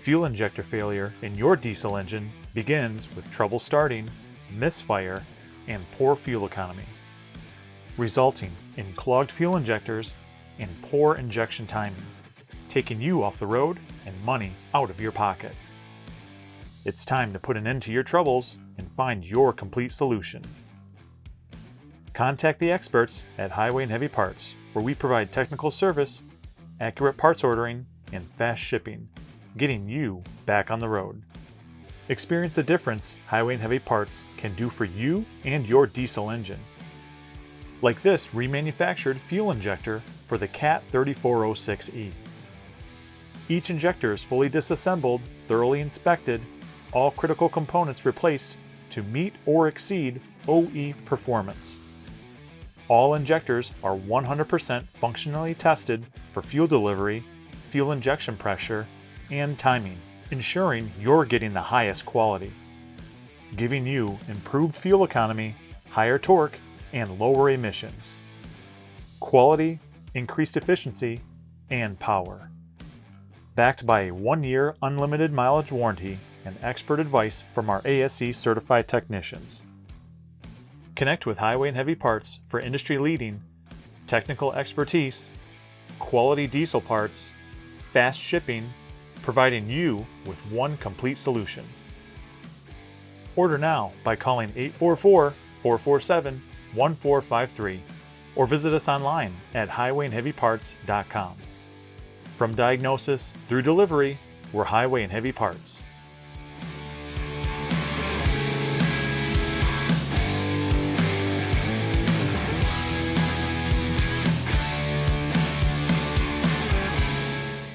Fuel injector failure in your diesel engine begins with trouble starting, misfire, and poor fuel economy, resulting in clogged fuel injectors and poor injection timing, taking you off the road and money out of your pocket. It's time to put an end to your troubles and find your complete solution. Contact the experts at Highway and Heavy Parts, where we provide technical service, accurate parts ordering, and fast shipping, getting you back on the road. Experience the difference Highway and Heavy Parts can do for you and your diesel engine. Like this remanufactured fuel injector for the CAT 3406E. Each injector is fully disassembled, thoroughly inspected, all critical components replaced to meet or exceed OE performance. All injectors are 100% functionally tested for fuel delivery, fuel injection pressure, and timing, ensuring you're getting the highest quality, giving you improved fuel economy, higher torque, and lower emissions. Quality, increased efficiency, and power. Backed by a 1-year unlimited mileage warranty and expert advice from our ASE certified technicians. Connect with Highway and Heavy Parts for industry-leading technical expertise, quality diesel parts, fast shipping, providing you with one complete solution. Order now by calling 844-447-1453 or visit us online at highwayandheavyparts.com. From diagnosis through delivery, we're Highway and Heavy Parts.